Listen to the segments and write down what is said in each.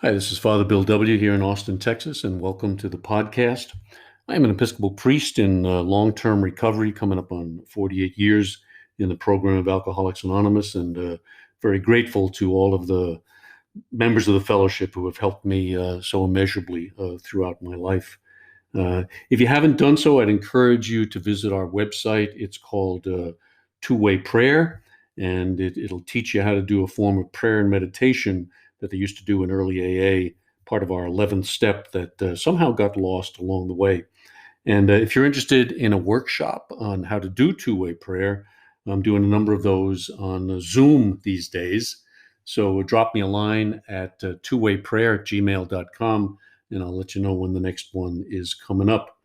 Hi, this is Father Bill W. here in Austin, Texas, and welcome to the podcast. I am an Episcopal priest in long term recovery, coming up on 48 years in the program of Alcoholics Anonymous, and very grateful to all of the members of the fellowship who have helped me so immeasurably throughout my life. If you haven't done so, I'd encourage you to visit our website. It's called Two-Way Prayer, and it'll teach you how to do a form of prayer and meditation that they used to do in early AA, part of our 11th step that somehow got lost along the way. And if you're interested in a workshop on how to do two-way prayer, I'm doing a number of those on Zoom these days. So drop me a line at twowayprayer@gmail.com, and I'll let you know when the next one is coming up.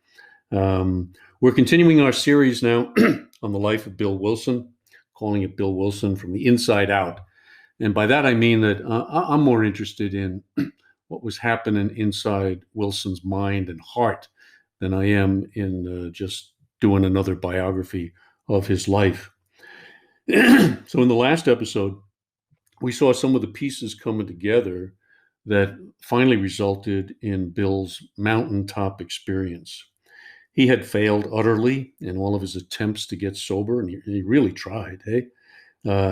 We're continuing our series now on the life of Bill Wilson, calling it Bill Wilson from the Inside Out. And by that, I mean that I'm more interested in what was happening inside Wilson's mind and heart than I am in just doing another biography of his life. So, in the last episode, we saw some of the pieces coming together that finally resulted in Bill's mountaintop experience. He had failed utterly in all of his attempts to get sober, and he really tried. Hey,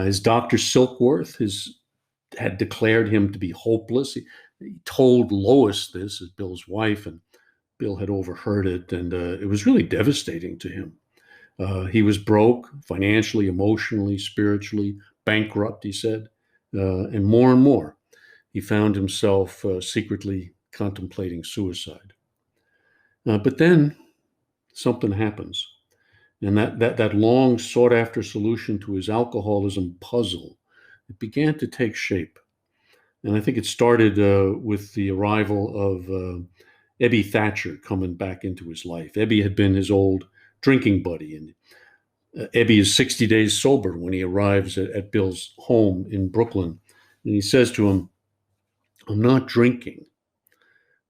his doctor Silkworth had declared him to be hopeless. He told Lois this, as Bill's wife, and Bill had overheard it, and it was really devastating to him. He was broke financially, emotionally, spiritually, bankrupt, he said, and more. He found himself secretly contemplating suicide. But then something happens. And that long sought after solution to his alcoholism puzzle, it began to take shape. And I think it started with the arrival of Ebby Thatcher coming back into his life. Ebby had been his old drinking buddy, and Ebby is 60 days sober when he arrives at Bill's home in Brooklyn. And he says to him, "I'm not drinking.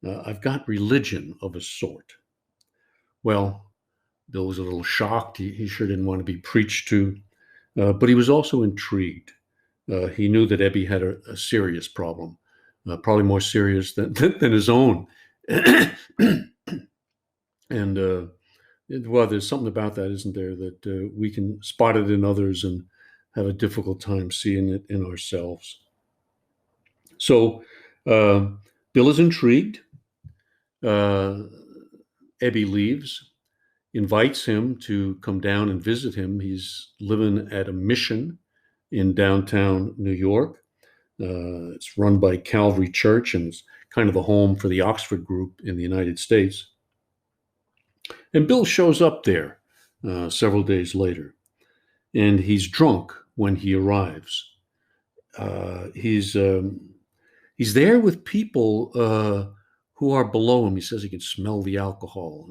I've got religion of a sort." Well, Bill was a little shocked. He sure didn't want to be preached to, but he was also intrigued. He knew that Ebby had a serious problem, probably more serious than his own. And well, there's something about that, isn't there, that we can spot it in others and have a difficult time seeing it in ourselves. So Bill is intrigued. Uh, Ebby leaves, invites him to come down and visit him. He's living at a mission in downtown New York. It's run by Calvary Church, and it's kind of the home for the Oxford group in the United States. And Bill shows up there several days later, and he's drunk when he arrives. He's there with people who are below him. He says he can smell the alcohol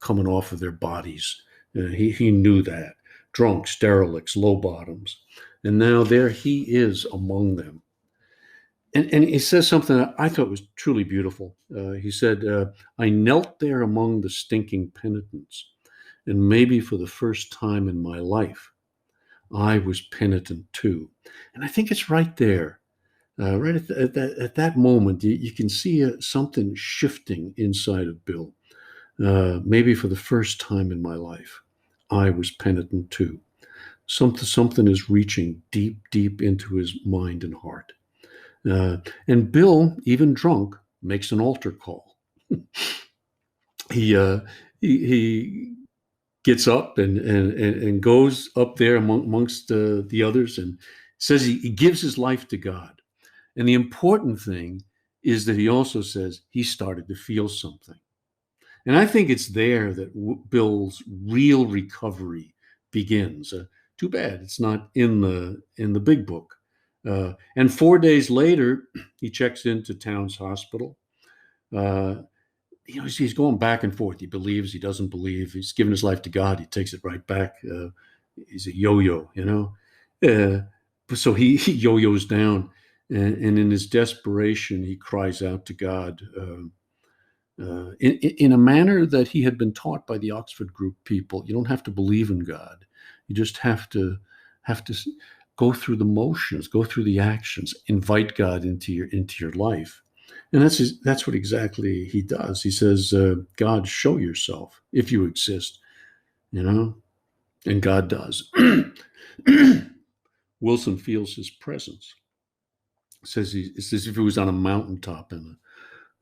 coming off of their bodies. He knew that. Drunks, derelicts, low bottoms. And now there he is among them. And he says something that I thought was truly beautiful. He said, "I knelt there among the stinking penitents, and maybe for the first time in my life, I was penitent too." And I think it's right there. Right at that moment, you can see something shifting inside of Bill. Maybe for the first time in my life, I was penitent too. Something is reaching deep into his mind and heart. And Bill, even drunk, makes an altar call. He gets up and goes up there amongst the others and says he gives his life to God. And the important thing is that he also says he started to feel something. And I think it's there that Bill's real recovery begins. Too bad it's not in the big book. And 4 days later, he checks into Towns Hospital. Uh, he's going back and forth. He believes, he doesn't believe. He's given his life to God. He takes it right back. He's a yo-yo, so he yo-yos down, and in his desperation, he cries out to God in a manner that he had been taught by the Oxford group people. You don't have to believe in God. You just have to go through the motions, go through the actions, invite God into your life. And that's what exactly he does. He says, God, show yourself if you exist, you know, and God does. Wilson feels his presence. Says it's as if he was on a mountaintop and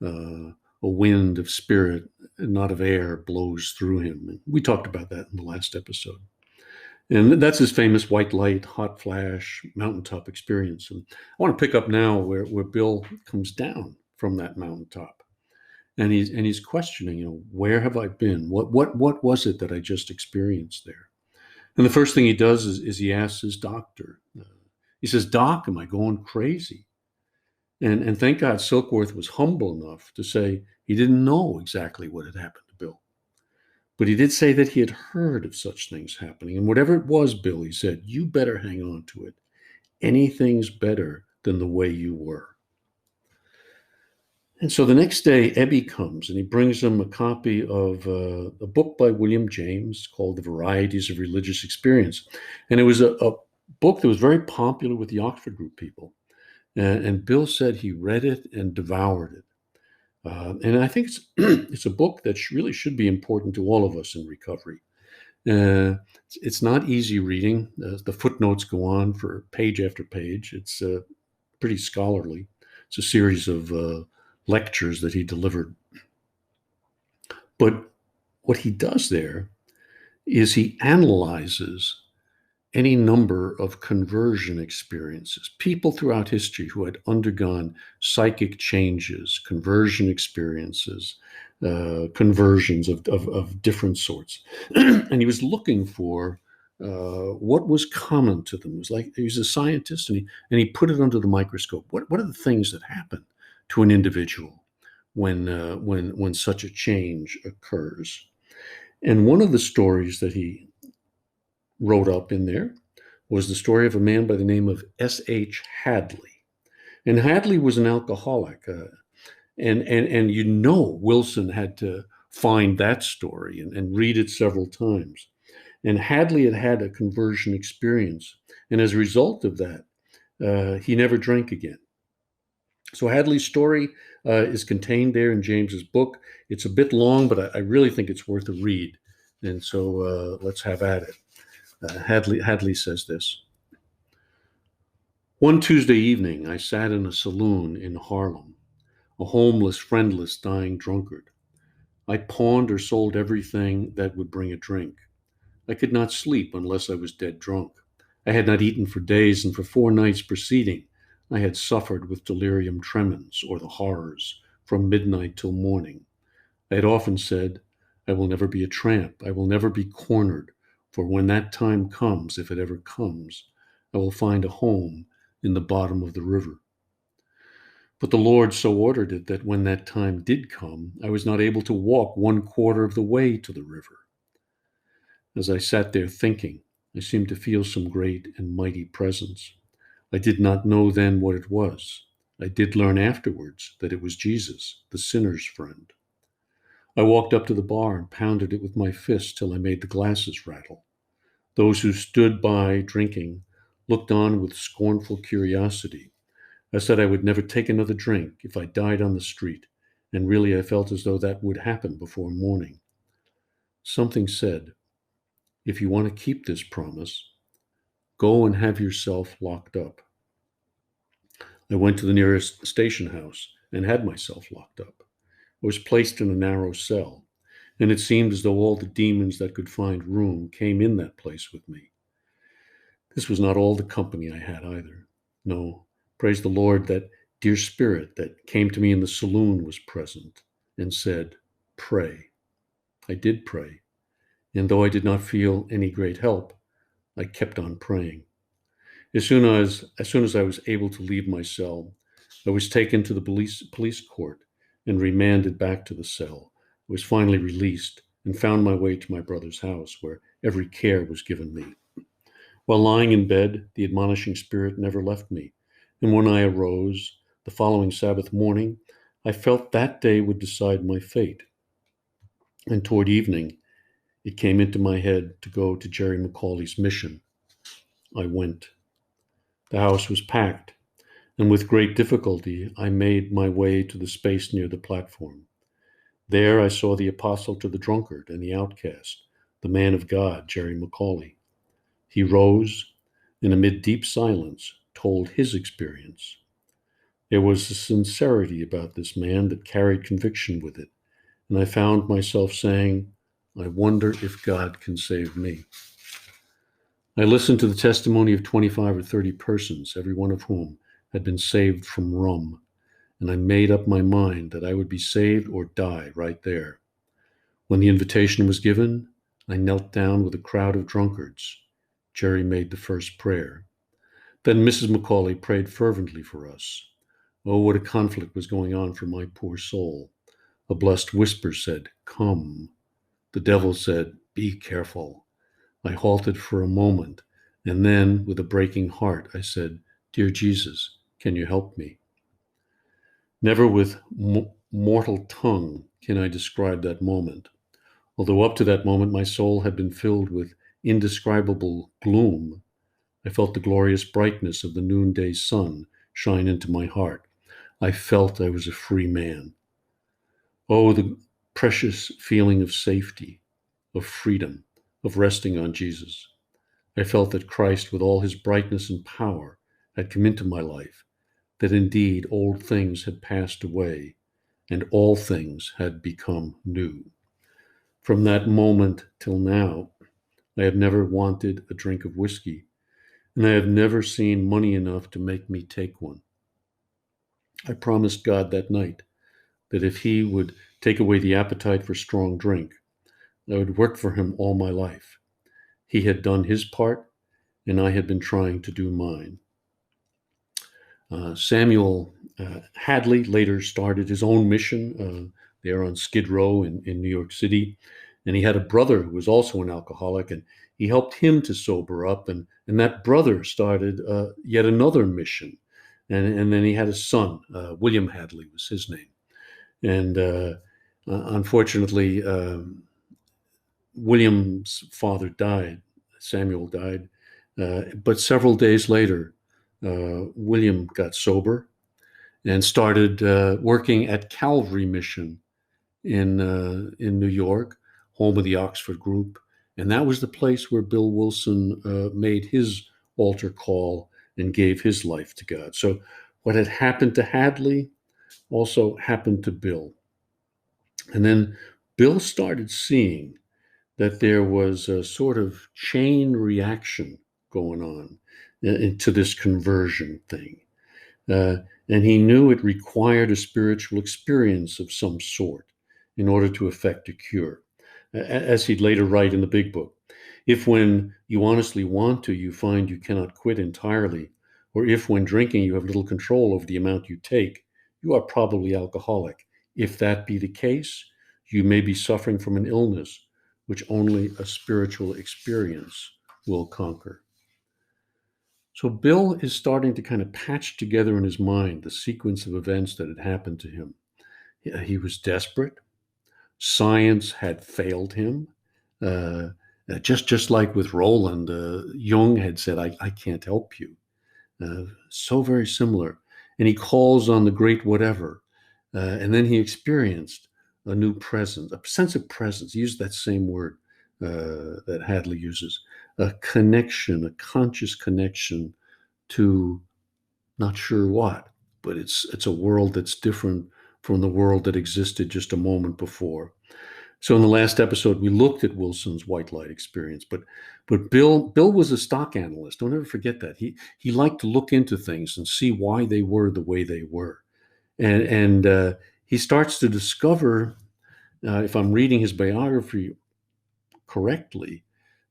a wind of spirit, not of air, blows through him. We talked about that in the last episode. And that's his famous white light, hot flash, mountaintop experience. And I want to pick up now where Bill comes down from that mountaintop. And he's questioning, where have I been? What was it that I just experienced there? And the first thing he does is he asks his doctor. He says, Doc, am I going crazy? And thank God Silkworth was humble enough to say he didn't know exactly what had happened to Bill. But he did say that he had heard of such things happening. And whatever it was, Bill, he said, you better hang on to it. Anything's better than the way you were. And so the next day, Ebby comes and he brings him a copy of a book by William James called The Varieties of Religious Experience. And it was a book that was very popular with the Oxford Group people. And Bill said he read it and devoured it. And I think it's a book that really should be important to all of us in recovery. It's not easy reading. The footnotes go on for page after page. It's pretty scholarly. It's a series of lectures that he delivered. But what he does there is he analyzes any number of conversion experiences, people throughout history who had undergone psychic changes, conversion experiences, conversions of different sorts. And he was looking for what was common to them. It was like he was a scientist, and he put it under the microscope. What are the things that happen to an individual when such a change occurs? And one of the stories that he wrote up in there was the story of a man by the name of S.H. Hadley. And Hadley was an alcoholic. And Wilson had to find that story and read it several times. And Hadley had had a conversion experience. And as a result of that, he never drank again. So Hadley's story is contained there in James's book. It's a bit long, but I really think it's worth a read. And so let's have at it. Hadley says this. One Tuesday evening, I sat in a saloon in Harlem, a homeless, friendless, dying drunkard. I pawned or sold everything that would bring a drink. I could not sleep unless I was dead drunk. I had not eaten for days, and for 4 nights preceding, I had suffered with delirium tremens, or the horrors, from midnight till morning. I had often said, I will never be a tramp. I will never be cornered. For when that time comes, if it ever comes, I will find a home in the bottom of the river. But the Lord so ordered it that when that time did come, I was not able to walk 1/4 of the way to the river. As I sat there thinking, I seemed to feel some great and mighty presence. I did not know then what it was. I did learn afterwards that it was Jesus, the sinner's friend. I walked up to the bar and pounded it with my fist till I made the glasses rattle. Those who stood by drinking looked on with scornful curiosity. I said I would never take another drink if I died on the street, and really I felt as though that would happen before morning. Something said, if you want to keep this promise, go and have yourself locked up. I went to the nearest station house and had myself locked up. I was placed in a narrow cell, and it seemed as though all the demons that could find room came in that place with me. This was not all the company I had either. No, praise the Lord, that dear spirit that came to me in the saloon was present and said, pray. I did pray, and though I did not feel any great help, I kept on praying. As soon as I was able to leave my cell, I was taken to the police court and remanded back to the cell. I was finally released and found my way to my brother's house, where every care was given me. While lying in bed, the admonishing spirit never left me, and when I arose the following Sabbath morning, I felt that day would decide my fate. And toward evening, it came into my head to go to Jerry McCauley's mission. I went. The house was packed. and with great difficulty I made my way to the space near the platform. There I saw the apostle to the drunkard and the outcast, the man of God, Jerry Macaulay. He rose, and amid deep silence, told his experience. There was a sincerity about this man that carried conviction with it, and I found myself saying, I wonder if God can save me. I listened to the testimony of 25 or 30 persons, every one of whom had been saved from rum, and I made up my mind that I would be saved or die right there. When the invitation was given, I knelt down with a crowd of drunkards. Jerry made the first prayer. Then Mrs. Macaulay prayed fervently for us. Oh, what a conflict was going on for my poor soul. A blessed whisper said, Come. The devil said, Be careful. I halted for a moment, and then, with a breaking heart, I said, Dear Jesus, can you help me? Never with mortal tongue can I describe that moment. Although up to that moment my soul had been filled with indescribable gloom, I felt the glorious brightness of the noonday sun shine into my heart. I felt I was a free man. Oh, the precious feeling of safety, of freedom, of resting on Jesus. I felt that Christ, with all his brightness and power, had come into my life, that indeed old things had passed away, and all things had become new. From that moment till now, I have never wanted a drink of whiskey, and I have never seen money enough to make me take one. I promised God that night that if he would take away the appetite for strong drink, I would work for him all my life. He had done his part, and I had been trying to do mine. Samuel Hadley later started his own mission there on Skid Row in New York City. And he had a brother who was also an alcoholic, and he helped him to sober up. And that brother started yet another mission. And then he had a son, William Hadley was his name. And unfortunately, William's father died, Samuel died. But several days later, William got sober and started working at Calvary Mission in New York, home of the Oxford Group, and that was the place where Bill Wilson made his altar call and gave his life to God. So what had happened to Hadley also happened to Bill. And then Bill started seeing that there was a sort of chain reaction going on into this conversion thing. Uh, and he knew it required a spiritual experience of some sort in order to effect a cure. As he'd later write in the big book, if when you honestly want to, you find you cannot quit entirely, or if when drinking you have little control over the amount you take, you are probably alcoholic. If that be the case, you may be suffering from an illness which only a spiritual experience will conquer. So Bill is starting to kind of patch together in his mind the sequence of events that had happened to him. He was desperate. Science had failed him. Just like with Roland, Jung had said, I can't help you. So very similar. And he calls on the great whatever. And then he experienced a new presence, a sense of presence. He used that same word that Hadley uses, a connection, a conscious connection to not sure what, but it's a world that's different from the world that existed just a moment before. So in the last episode, we looked at Wilson's white light experience, but Bill was a stock analyst. Don't ever forget that. He liked to look into things and see why they were the way they were, and he starts to discover, if I'm reading his biography correctly,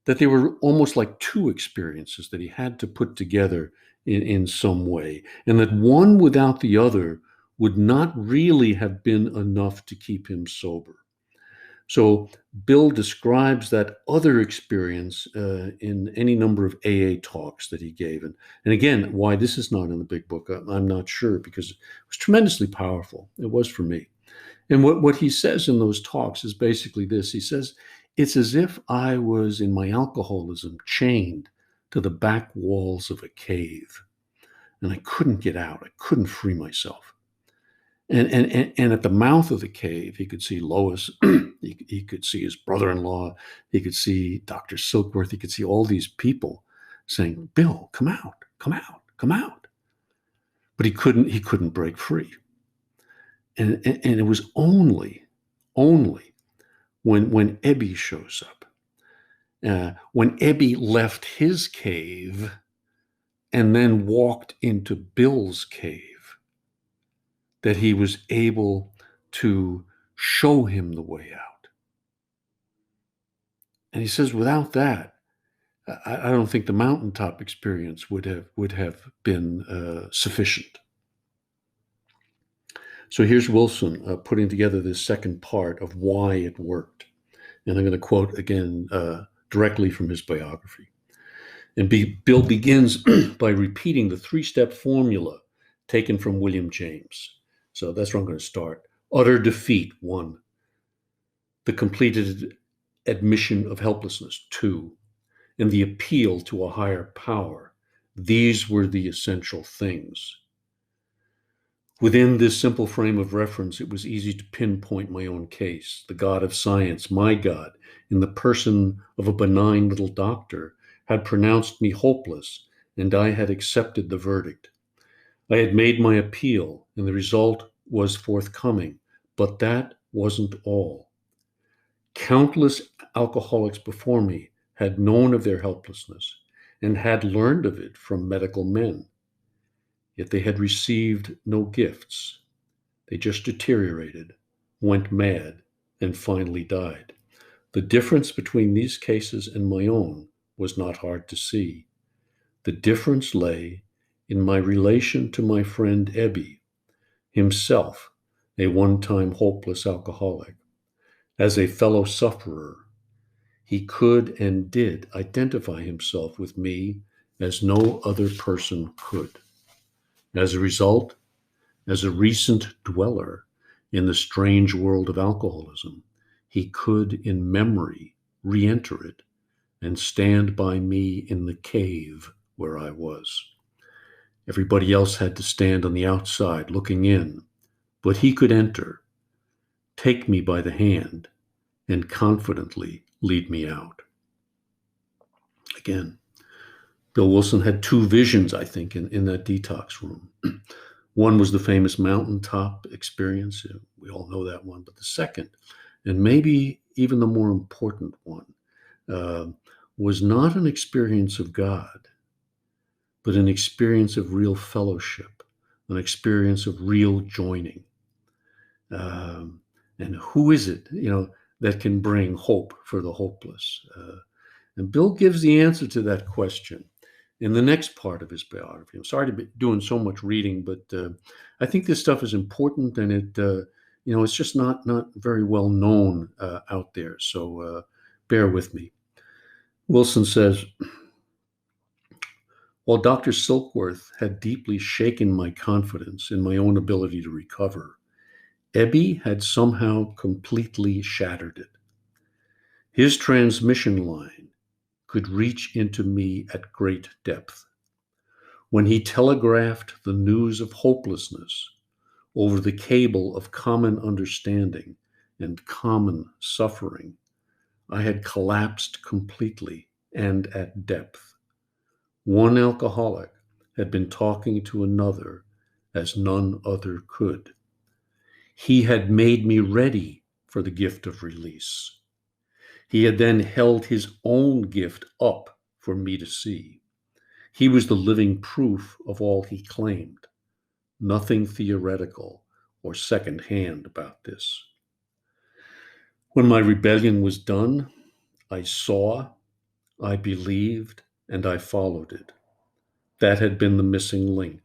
that they were almost like two experiences that he had to put together in some way, and that one without the other would not really have been enough to keep him sober. So Bill describes that other experience in any number of AA talks that he gave. And again, why this is not in the big book, I'm not sure, because it was tremendously powerful. It was for me. And what he says in those talks is basically this. He says, it's as if I was in my alcoholism chained to the back walls of a cave. and I couldn't get out. I couldn't free myself. And at the mouth of the cave, he could see Lois. He could see his brother-in-law. He could see Dr. Silkworth. He could see all these people saying, "Bill, come out, come out, come out." But he couldn't break free. And it was only when Ebby shows up, when Ebby left his cave and then walked into Bill's cave, that he was able to show him the way out. And he says, without that, I don't think the mountaintop experience would have been sufficient. So here's Wilson putting together this second part of why it worked. And I'm going to quote again directly from his biography. And Bill begins by repeating the three-step formula taken from William James. So that's where I'm going to start. Utter defeat, 1. The completed admission of helplessness, 2. And the appeal to a higher power. These were the essential things. Within this simple frame of reference, it was easy to pinpoint my own case. The God of science, my God, in the person of a benign little doctor, had pronounced me hopeless, and I had accepted the verdict. I had made my appeal, and the result was forthcoming, but that wasn't all. Countless alcoholics before me had known of their helplessness and had learned of it from medical men. Yet they had received no gifts. They just deteriorated, went mad, and finally died. The difference between these cases and my own was not hard to see. The difference lay in my relation to my friend Ebby, himself a one-time hopeless alcoholic. As a fellow sufferer, he could and did identify himself with me as no other person could. As a result, as a recent dweller in the strange world of alcoholism, he could in memory re-enter it and stand by me in the cave where I was. Everybody else had to stand on the outside looking in, but he could enter, take me by the hand, and confidently lead me out. Again, Bill Wilson had 2 visions, I think, in that detox room. One was the famous mountaintop experience. We all know that one. But the second, and maybe even the more important one, was not an experience of God, but an experience of real fellowship, an experience of real joining. And who is it, that can bring hope for the hopeless? And Bill gives the answer to that question in the next part of his biography. I'm sorry to be doing so much reading, but I think this stuff is important, and it's just not very well known out there. So bear with me. Wilson says, while Dr. Silkworth had deeply shaken my confidence in my own ability to recover, Ebby had somehow completely shattered it. His transmission line could reach into me at great depth. When he telegraphed the news of hopelessness over the cable of common understanding and common suffering, I had collapsed completely and at depth. One alcoholic had been talking to another as none other could. He had made me ready for the gift of release. He had then held his own gift up for me to see. He was the living proof of all he claimed. Nothing theoretical or secondhand about this. When my rebellion was done, I saw, I believed, and I followed it. That had been the missing link.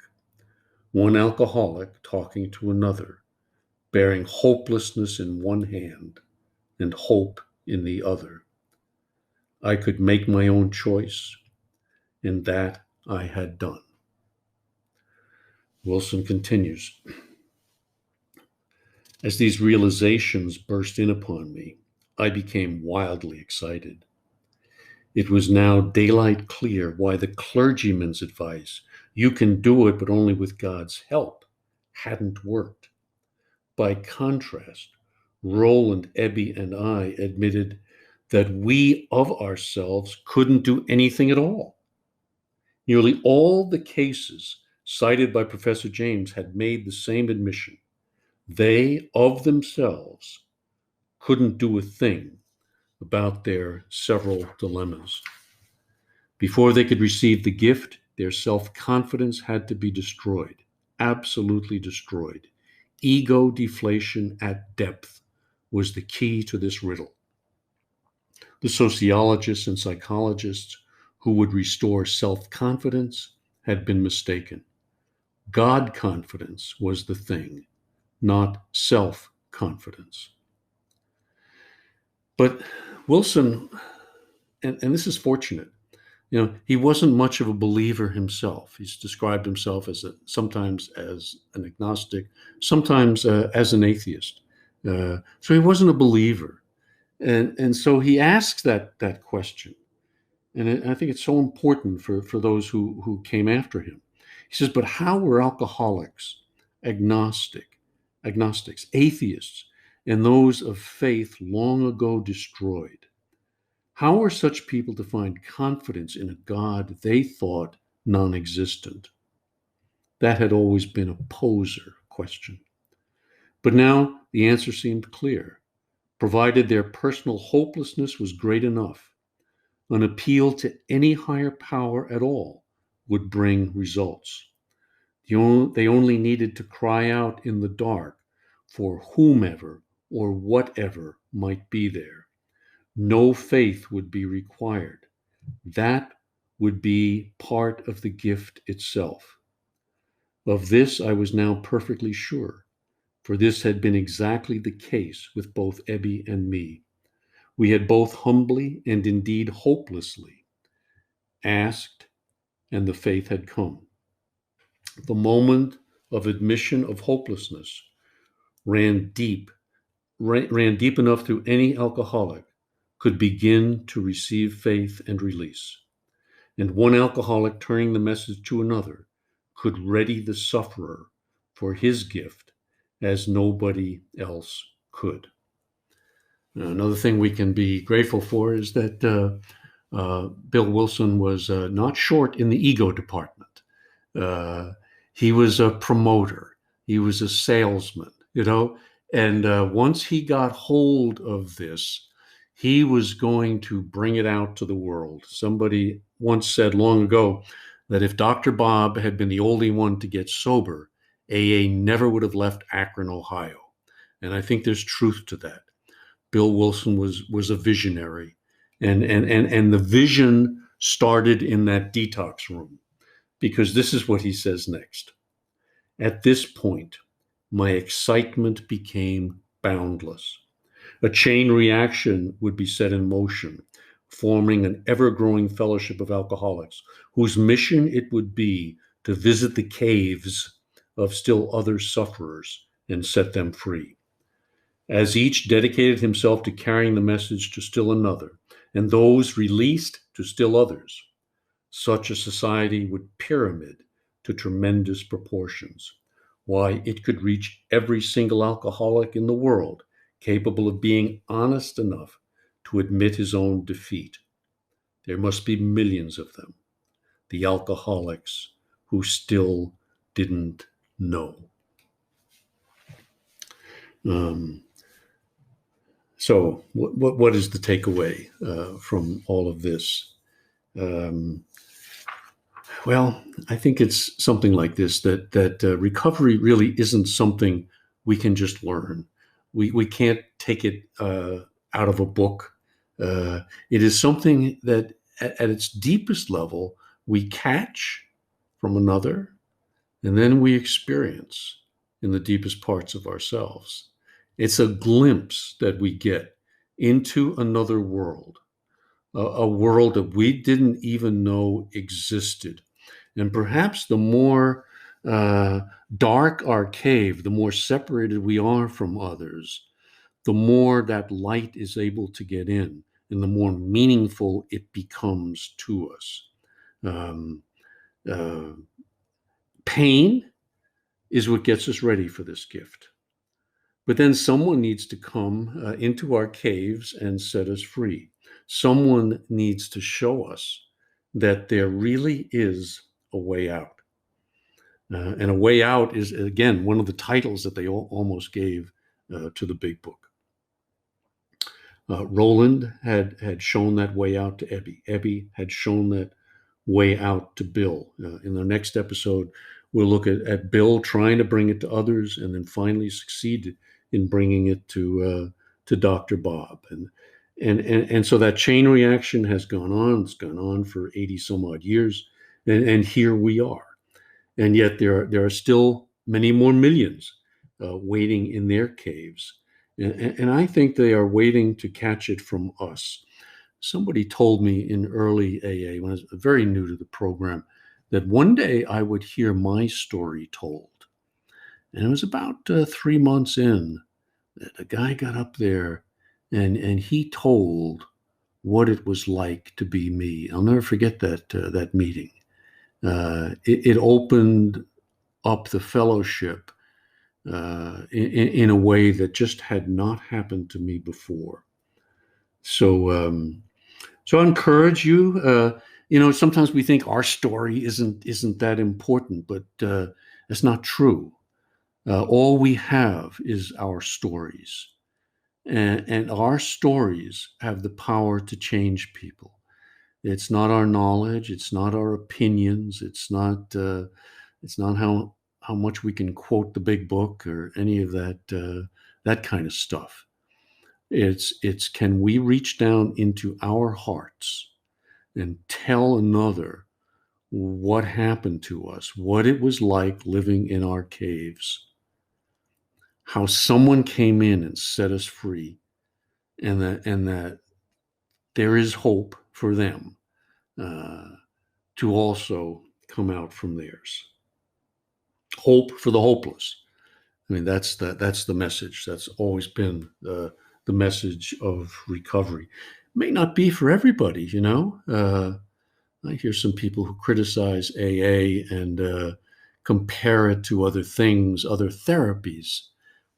One alcoholic talking to another, bearing hopelessness in one hand and hope in the other. I could make my own choice, and that I had done. Wilson continues, as these realizations burst in upon me, I became wildly excited. It was now daylight clear why the clergyman's advice, You can do it, but only with God's help, hadn't worked. By contrast, Roland, Ebby, and I admitted that we of ourselves couldn't do anything at all. Nearly all the cases cited by Professor James had made the same admission. They, of themselves, couldn't do a thing about their several dilemmas. Before they could receive the gift, their self-confidence had to be destroyed, absolutely destroyed. Ego deflation at depth was the key to this riddle. The sociologists and psychologists who would restore self-confidence had been mistaken. God confidence was the thing, not self-confidence. But Wilson, and this is fortunate, he wasn't much of a believer himself. He's described himself as sometimes as an agnostic, sometimes as an atheist. So he wasn't a believer, and so he asks that question, and I think it's so important for those who came after him. He says, "But how were alcoholics, agnostics, atheists, and those of faith long ago destroyed? How are such people to find confidence in a God they thought non-existent?" That had always been a poser question. But now the answer seemed clear. Provided their personal hopelessness was great enough, an appeal to any higher power at all would bring results. They only needed to cry out in the dark for whomever or whatever might be there. No faith would be required. That would be part of the gift itself. Of this I was now perfectly sure, for this had been exactly the case with both Ebby and me. We had both humbly and indeed hopelessly asked, and the faith had come. The moment of admission of hopelessness ran deep enough through any alcoholic could begin to receive faith and release. And one alcoholic turning the message to another could ready the sufferer for his gift as nobody else could. Another thing we can be grateful for is that Bill Wilson was not short in the ego department. He was a promoter. He was a salesman, and once he got hold of this, he was going to bring it out to the world. Somebody once said long ago that if Dr. Bob had been the only one to get sober, AA never would have left Akron, Ohio. And I think there's truth to that. Bill Wilson was a visionary, and the vision started in that detox room, because this is what he says next. At this point, my excitement became boundless. A chain reaction would be set in motion, forming an ever-growing fellowship of alcoholics, whose mission it would be to visit the caves of still other sufferers and set them free. As each dedicated himself to carrying the message to still another, and those released to still others, such a society would pyramid to tremendous proportions. Why, it could reach every single alcoholic in the world capable of being honest enough to admit his own defeat. There must be millions of them, the alcoholics who still didn't know. So what is the takeaway from all of this? Well, I think it's something like this, that recovery really isn't something we can just learn. We can't take it out of a book. It is something that at its deepest level, we catch from another, and then we experience in the deepest parts of ourselves. It's a glimpse that we get into another world, a world that we didn't even know existed. And perhaps the more dark our cave, the more separated we are from others, the more that light is able to get in, and the more meaningful it becomes to us. Um, uh, Pain is what gets us ready for this gift. But then someone needs to come into our caves and set us free. Someone needs to show us that there really is a way out. And a way out is, again, one of the titles that they almost gave to the big book. Roland had shown that way out to Ebby. Ebby had shown that way out to Bill. In the next episode, we'll look at Bill trying to bring it to others and then finally succeeded in bringing it to Dr. Bob. And so that chain reaction has gone on. It's gone on for 80 some odd years. And here we are. And yet there are still many more millions waiting in their caves. And I think they are waiting to catch it from us. Somebody told me in early AA, when I was very new to the program, that one day I would hear my story told. And it was about 3 months in that a guy got up there and he told what it was like to be me. I'll never forget that meeting. It opened up the fellowship in a way that just had not happened to me before. So I encourage you. Sometimes we think our story isn't that important, but that's not true. All we have is our stories, and our stories have the power to change people. It's not our knowledge. It's not our opinions. It's not how much we can quote the big book or any of that kind of stuff. It's can we reach down into our hearts and tell another what happened to us, what it was like living in our caves, how someone came in and set us free, and that there is hope for them to also come out from theirs. Hope for the hopeless. I mean, that's the message. That's always been the message of recovery. It may not be for everybody, I hear some people who criticize AA and compare it to other things, other therapies.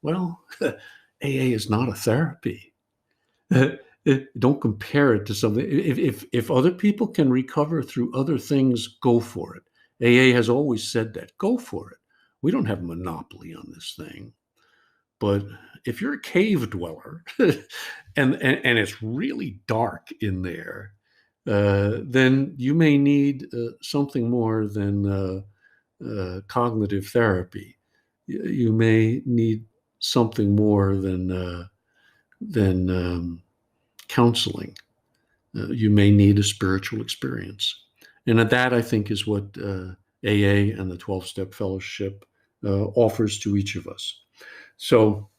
Well, AA is not a therapy. Don't compare it to something. If other people can recover through other things, go for it. AA has always said that. Go for it. We don't have a monopoly on this thing. But if you're a cave dweller and it's really dark in there, then you may need something more than cognitive therapy. You may need something more than counseling. You may need a spiritual experience. And that, I think, is what AA and the 12-Step Fellowship offers to each of us. So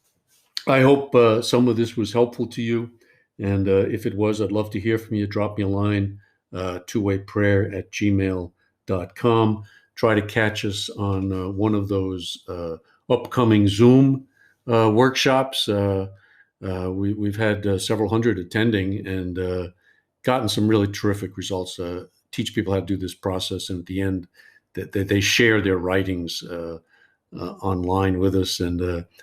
I hope some of this was helpful to you. And if it was, I'd love to hear from you. Drop me a line, twowayprayer@gmail.com. Try to catch us on one of those upcoming Zoom workshops. We've had several hundred attending and gotten some really terrific results. Teach people how to do this process, and at the end, that they share their writings online with us, and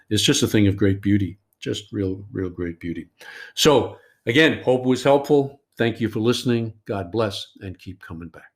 it's just a thing of great beauty. Just real great beauty. So again, hope it was helpful. Thank you for listening. God bless, and keep coming back.